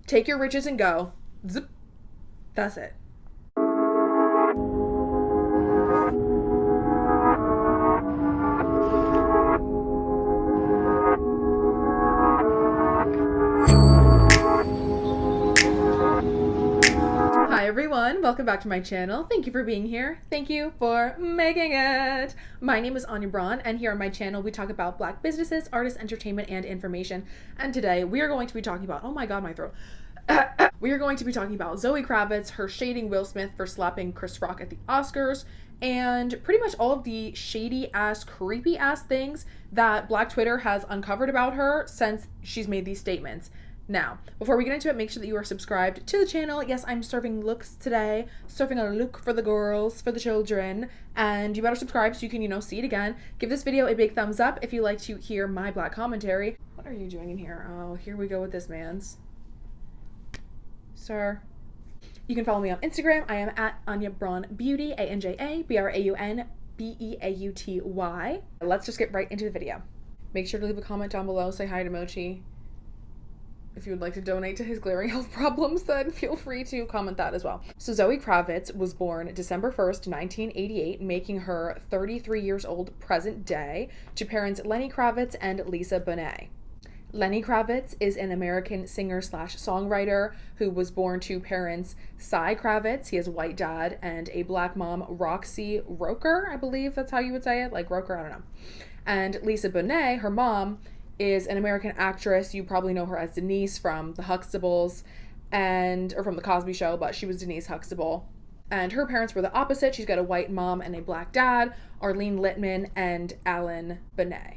take your riches and go. Zip. That's it. Hi everyone, welcome back to my channel. Thank you for being here. Thank you for making it. My name is Anya Braun, and here on my channel we talk about Black businesses, artists, entertainment, and information. And today we are going to be talking about, oh my god, my throat. We are going to be talking about Zoe Kravitz, her shading Will Smith for slapping Chris Rock at the Oscars, and pretty much all of the shady ass, creepy ass things that Black Twitter has uncovered about her since she's made these statements. Now, before we get into it, make sure that you are subscribed to the channel. Yes, I'm serving looks today, serving a look for the girls, for the children, and you better subscribe so you can, see it again. Give this video a big thumbs up if you like to hear my Black commentary. What are you doing in here? Oh, here we go with this man's. Sir. You can follow me on Instagram. I am at Anya Braun Beauty, ANJABRAUNBEAUTY. Let's just get right into the video. Make sure to leave a comment down below. Say hi to Mochi. If you would like to donate to his glaring health problems, then feel free to comment that as well. So Zoe Kravitz was born December 1st, 1988, making her 33 years old present day, to parents Lenny Kravitz and Lisa Bonet. Lenny Kravitz is an American singer/songwriter who was born to parents Zoe Kravitz, he has a white dad, and a Black mom, Roxy Roker, I believe that's how you would say it, like Roker, I don't know. And Lisa Bonet, her mom, is an American actress. You probably know her as Denise from the Huxtables or from the Cosby Show, but she was Denise Huxtable. And her parents were the opposite. She's got a white mom and a black dad, Arlene Littman and Alan Bonet.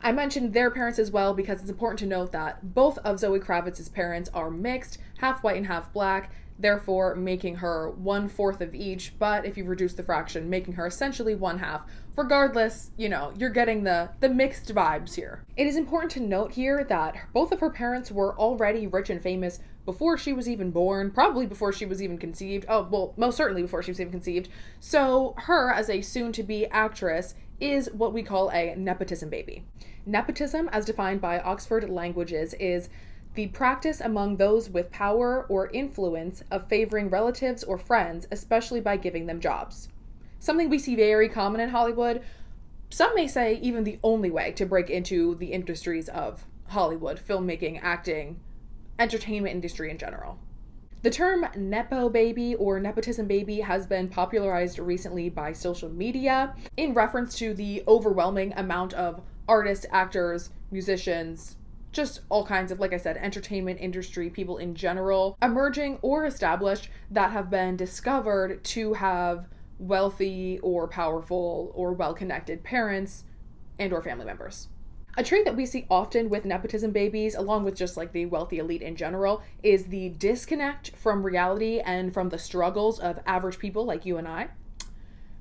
I mentioned their parents as well because it's important to note that both of Zoe Kravitz's parents are mixed, half white and half black, therefore making her 1/4 of each, but if you reduce the fraction, making her essentially 1/2. Regardless, you're getting the mixed vibes here. It is important to note here that both of her parents were already rich and famous before she was even born, probably before she was even conceived. Oh, well, most certainly before she was even conceived. So her, as a soon-to-be actress, is what we call a nepotism baby. Nepotism, as defined by Oxford Languages, is the practice among those with power or influence of favoring relatives or friends, especially by giving them jobs. Something we see very common in Hollywood. Some may say even the only way to break into the industries of Hollywood, filmmaking, acting, entertainment industry in general. The term nepo baby or nepotism baby has been popularized recently by social media in reference to the overwhelming amount of artists, actors, musicians, just all kinds of, like I said, entertainment industry people in general, emerging or established, that have been discovered to have wealthy or powerful or well-connected parents and or family members. A trait that we see often with nepotism babies, along with just like the wealthy elite in general, is the disconnect from reality and from the struggles of average people like you and I.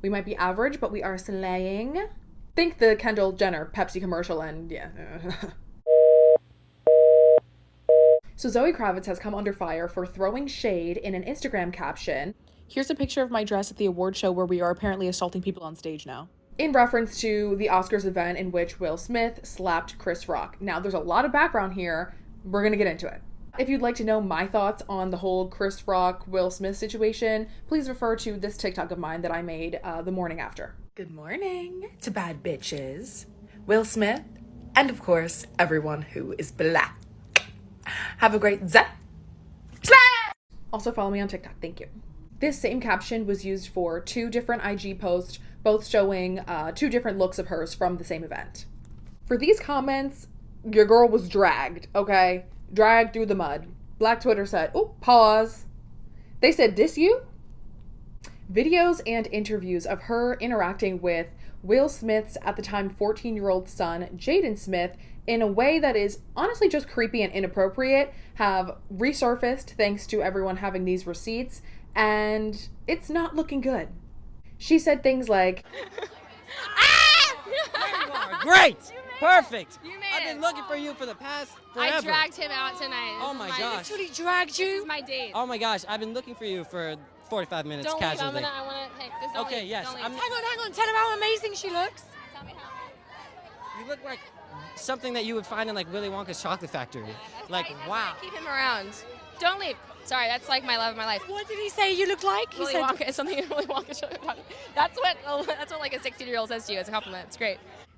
We might be average, but we are slaying. Think the Kendall Jenner Pepsi commercial and yeah. So Zoe Kravitz has come under fire for throwing shade in an Instagram caption. Here's a picture of my dress at the award show where we are apparently assaulting people on stage now, in reference to the Oscars event in which Will Smith slapped Chris Rock. Now, there's a lot of background here. We're going to get into it. If you'd like to know my thoughts on the whole Chris Rock, Will Smith situation, please refer to this TikTok of mine that I made the morning after. Good morning to bad bitches, Will Smith, and of course, everyone who is black. Have a great day. Also follow me on TikTok. Thank you. This same caption was used for 2 different IG posts, both showing 2 different looks of hers from the same event. For these comments, your girl was dragged, okay? Dragged through the mud. Black Twitter said, oh, pause. They said, diss you? Videos and interviews of her interacting with Will Smith's, at the time, 14-year-old son, Jaden Smith, in a way that is honestly just creepy and inappropriate, have resurfaced thanks to everyone having these receipts, and it's not looking good. She said things like, Great! Perfect! You made I've been looking for you for the past forever. I dragged him out tonight. Oh my gosh. Literally dragged you? This is my date. Oh my gosh, I've been looking for you for 45 minutes Don't casually. leave. I want to, hey, just don't Okay, leave. yes. Don't leave. I'm- Hang on. Tell him how amazing she looks. Tell me how. You look like something that you would find in like Willy Wonka's chocolate factory. That's Like, why wow. I keep him around. Don't leave. Sorry, that's like my love of my life. What did he say you look like? He Willy said Wonka is something in Willy Wonka. That's what like a 16-year-old says to you. It's a compliment. It's great.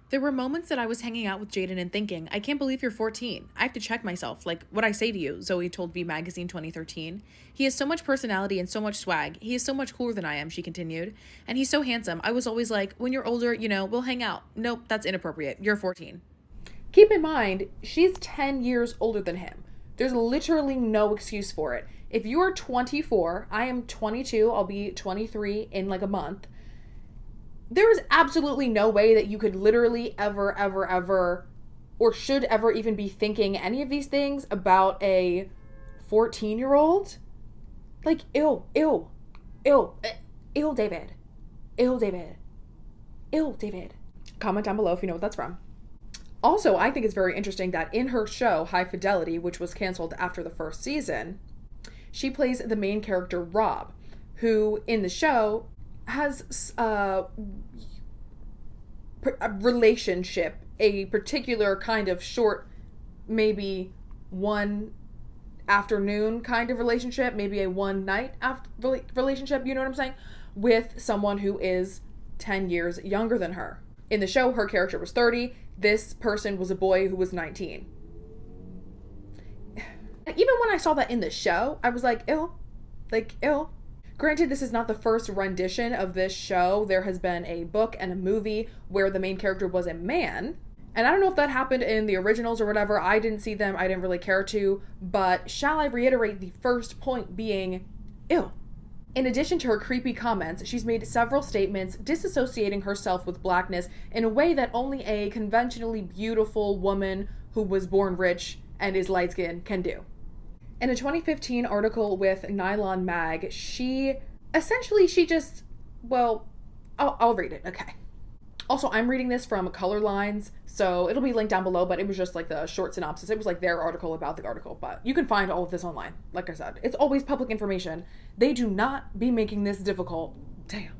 There were moments that I was hanging out with Jaden and thinking, I can't believe you're 14. I have to check myself. Like, what I say to you, Zoe told V Magazine 2013. He has so much personality and so much swag. He is so much cooler than I am, she continued. And he's so handsome. I was always like, when you're older, we'll hang out. Nope, that's inappropriate. You're 14. Keep in mind, she's 10 years older than him. There's literally no excuse for it. If you are 24, I am 22, I'll be 23 in like a month. There is absolutely no way that you could literally ever, or should ever even be thinking any of these things about a 14-year-old. Like, ew, David. David. Comment down below if you know what that's from. Also, I think it's very interesting that in her show, High Fidelity, which was canceled after the first season, she plays the main character, Rob, who in the show has a relationship, a particular kind of short, maybe one afternoon kind of relationship, maybe a one night relationship, you know what I'm saying, with someone who is 10 years younger than her. In the show, her character was 30. This person was a boy who was 19. And even when I saw that in the show, I was like, ew. Granted, this is not the first rendition of this show. There has been a book and a movie where the main character was a man. And I don't know if that happened in the originals or whatever. I didn't see them. I didn't really care to. But shall I reiterate the first point being, ew. In addition to her creepy comments, she's made several statements disassociating herself with blackness in a way that only a conventionally beautiful woman who was born rich and is light-skinned can do. In a 2015 article with Nylon Mag, I'll read it, okay. Also, I'm reading this from Color Lines, so it'll be linked down below, but it was just like the short synopsis. It was like their article about the article, but you can find all of this online. Like I said, it's always public information. They do not be making this difficult. Damn.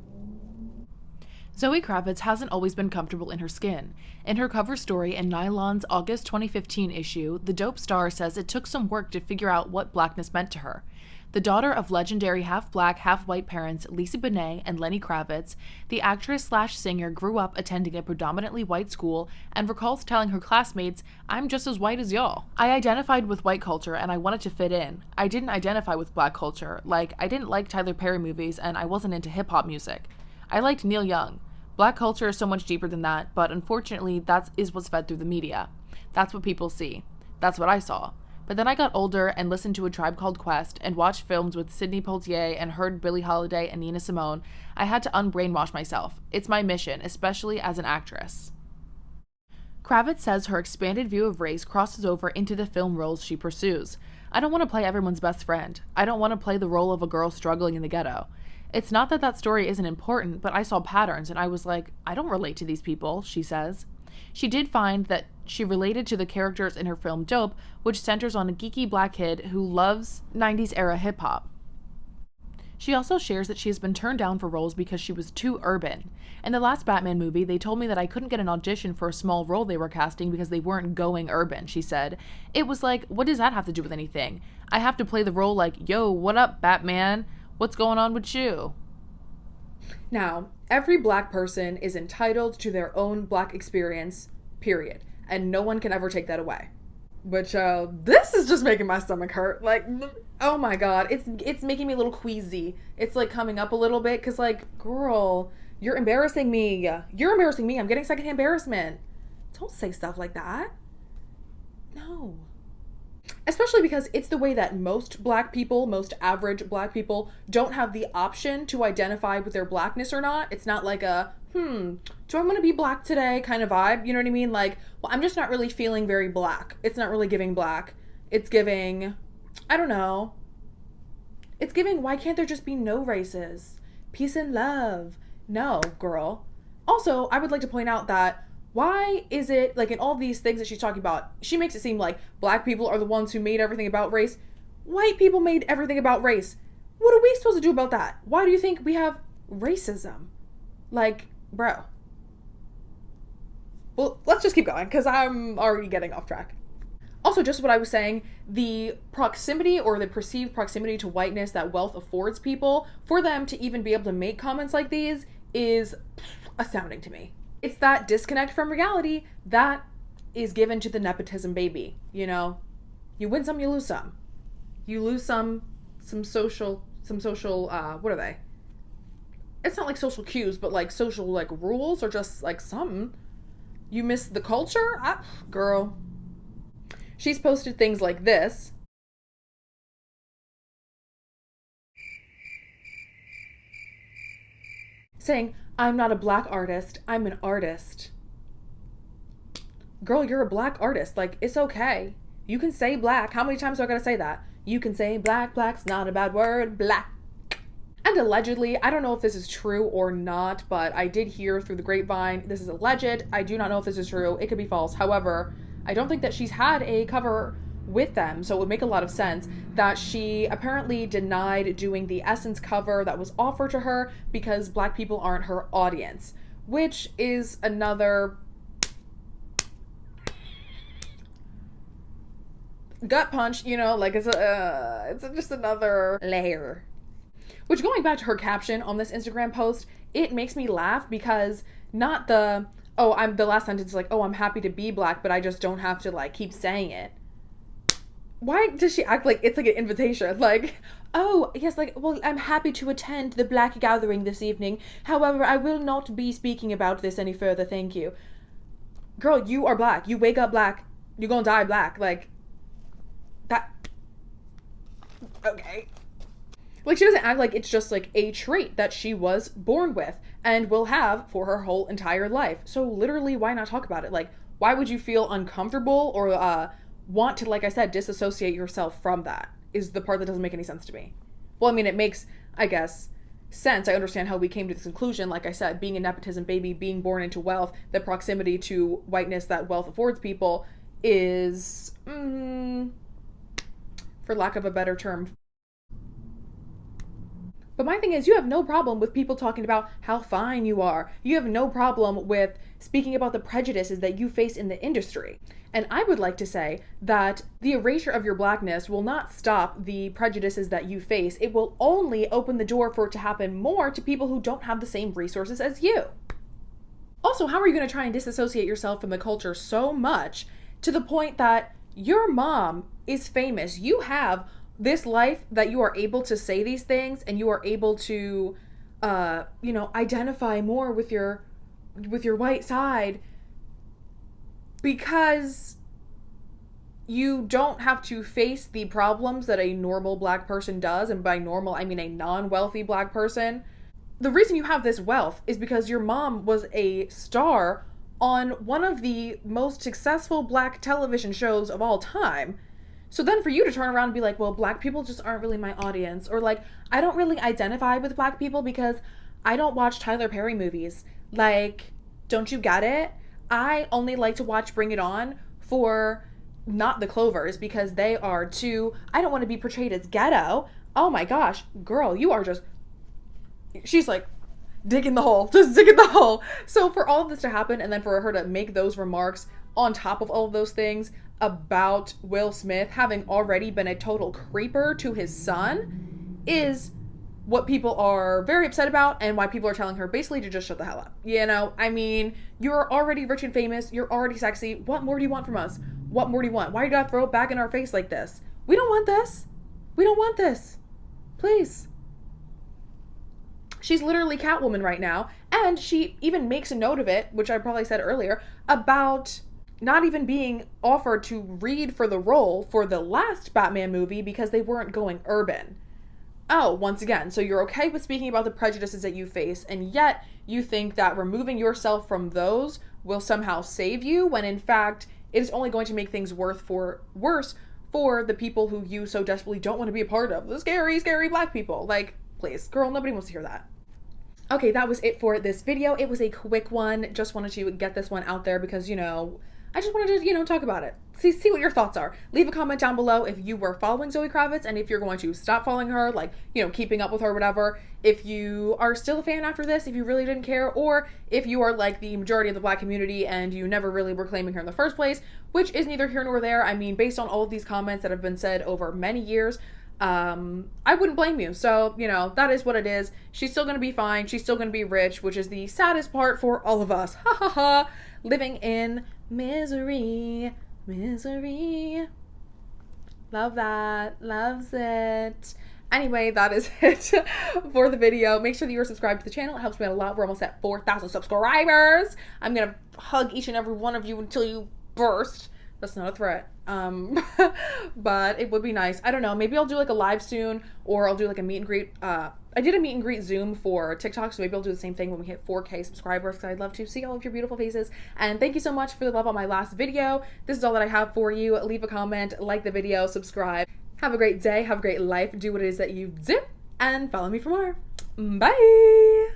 Zoe Kravitz hasn't always been comfortable in her skin. In her cover story in Nylon's August 2015 issue, the dope star says it took some work to figure out what blackness meant to her. The daughter of legendary half-black, half-white parents Lisa Bonet and Lenny Kravitz, the actress/singer grew up attending a predominantly white school and recalls telling her classmates, "I'm just as white as y'all. I identified with white culture and I wanted to fit in. I didn't identify with black culture. Like, I didn't like Tyler Perry movies and I wasn't into hip-hop music. I liked Neil Young. Black culture is so much deeper than that, but unfortunately that is what's fed through the media. That's what people see. That's what I saw. But then I got older and listened to A Tribe Called Quest and watched films with Sidney Poitier and heard Billie Holiday and Nina Simone. I had to unbrainwash myself. It's my mission, especially as an actress." Kravitz says her expanded view of race crosses over into the film roles she pursues. "I don't want to play everyone's best friend. I don't want to play the role of a girl struggling in the ghetto. It's not that that story isn't important, but I saw patterns and I was like, I don't relate to these people," she says. She did find that she related to the characters in her film Dope, which centers on a geeky black kid who loves 90s era hip-hop. She also shares that she has been turned down for roles because she was too urban. In the last Batman movie, they told me that I couldn't get an audition for a small role they were casting because they weren't going urban, she said. It was like, what does that have to do with anything? I have to play the role like, yo, what up, Batman? What's going on with you? Now, every black person is entitled to their own black experience, period. And no one can ever take that away. But this is just making my stomach hurt. Like, oh my god, it's making me a little queasy. It's like coming up a little bit because, like, girl, you're embarrassing me. You're embarrassing me. I'm getting secondhand embarrassment. Don't say stuff like that. No. Especially because it's the way that most black people, most average black people, don't have the option to identify with their blackness or not. It's not like a, do I want to be black today kind of vibe. You know what I mean? Like, well, I'm just not really feeling very black. It's not really giving black. It's giving, I don't know. It's giving, why can't there just be no races? Peace and love. No, girl. Also, I would like to point out that why is it, like, in all these things that she's talking about, she makes it seem like black people are the ones who made everything about race. White people made everything about race. What are we supposed to do about that? Why do you think we have racism? Like, bro. Well, let's just keep going, because I'm already getting off track. Also, just what I was saying, the proximity or the perceived proximity to whiteness that wealth affords people, for them to even be able to make comments like these is astounding to me. It's that disconnect from reality that is given to the nepotism baby, you know? You win some, you lose some. You lose some social, what are they? It's not like social cues, but like social like rules or just like something. You miss the culture? Girl. She's posted things like this. Saying, I'm not a black artist, I'm an artist. Girl, you're a black artist. Like, it's okay. You can say black. How many times do I gotta say that? You can say black, black's not a bad word, black. And allegedly, I don't know if this is true or not, but I did hear through the grapevine, this is alleged. I do not know if this is true. It could be false. However, I don't think that she's had a cover with them, so it would make a lot of sense that she apparently denied doing the Essence cover that was offered to her because black people aren't her audience, which is another gut punch, you know, like it's just another layer. Which, going back to her caption on this Instagram post, it makes me laugh because not the, the last sentence is like, I'm happy to be black, but I just don't have to like keep saying it. Why does she act like it's like an invitation? Like, oh, yes, like, well, I'm happy to attend the black gathering this evening. However, I will not be speaking about this any further, thank you. Girl, you are black. You wake up black. You're gonna die black. Like, that. Okay. Like, she doesn't act like it's just like a trait that she was born with and will have for her whole entire life. So literally, why not talk about it? Like, why would you feel uncomfortable or want to, like I said, disassociate yourself from that is the part that doesn't make any sense to me. Well, I mean, it makes, I guess, sense. I understand how we came to this conclusion. Like I said, being a nepotism baby, being born into wealth, the proximity to whiteness that wealth affords people is, for lack of a better term. But my thing is, you have no problem with people talking about how fine you are. You have no problem with speaking about the prejudices that you face in the industry. And I would like to say that the erasure of your blackness will not stop the prejudices that you face. It will only open the door for it to happen more to people who don't have the same resources as you. Also, how are you going to try and disassociate yourself from the culture so much to the point that your mom is famous? You have this life that you are able to say these things and you are able to, identify more with your white side because you don't have to face the problems that a normal black person does. And by normal, I mean a non-wealthy black person. The reason you have this wealth is because your mom was a star on one of the most successful black television shows of all time. So then for you to turn around and be like, well, black people just aren't really my audience. Or like, I don't really identify with black people because I don't watch Tyler Perry movies. Like, don't you get it? I only like to watch Bring It On for not the Clovers because they are too, I don't want to be portrayed as ghetto. Oh my gosh, girl, you are just, she's like, digging the hole, just digging the hole. So for all of this to happen and then for her to make those remarks on top of all of those things about Will Smith having already been a total creeper to his son is what people are very upset about and why people are telling her basically to just shut the hell up. You know, I mean, you're already rich and famous. You're already sexy. What more do you want from us? What more do you want? Why do you gotta throw it back in our face like this? We don't want this. We don't want this. Please. She's literally Catwoman right now. And she even makes a note of it, which I probably said earlier, about not even being offered to read for the role for the last Batman movie because they weren't going urban. Oh, once again, so you're okay with speaking about the prejudices that you face, and yet you think that removing yourself from those will somehow save you, when in fact, it is only going to make things worse for the people who you so desperately don't want to be a part of. The scary, scary black people. Like, please, girl, nobody wants to hear that. Okay, that was it for this video. It was a quick one. Just wanted to get this one out there because, you know, I just wanted to, you know, talk about it. See what your thoughts are. Leave a comment down below if you were following Zoe Kravitz and if you're going to stop following her, like, you know, keeping up with her, whatever. If you are still a fan after this, if you really didn't care, or if you are like the majority of the Black community and you never really were claiming her in the first place, which is neither here nor there. I mean, based on all of these comments that have been said over many years, I wouldn't blame you. So, you know, that is what it is. She's still gonna be fine. She's still gonna be rich, which is the saddest part for all of us. Ha ha ha. Living in misery. Misery. Love that. Loves it. Anyway, that is it for the video. Make sure that you are subscribed to the channel. It helps me out a lot. We're almost at 4,000 subscribers. I'm gonna hug each and every one of you until you burst. That's not a threat. But it would be nice. I don't know. Maybe I'll do like a live soon, or I'll do like a meet and greet. I did a meet and greet Zoom for TikTok, so maybe I'll do the same thing when we hit 4K subscribers, because I'd love to see all of your beautiful faces. And thank you so much for the love on my last video. This is all that I have for you. Leave a comment, like the video, subscribe. Have a great day. Have a great life. Do what it is that you do, and follow me for more. Bye.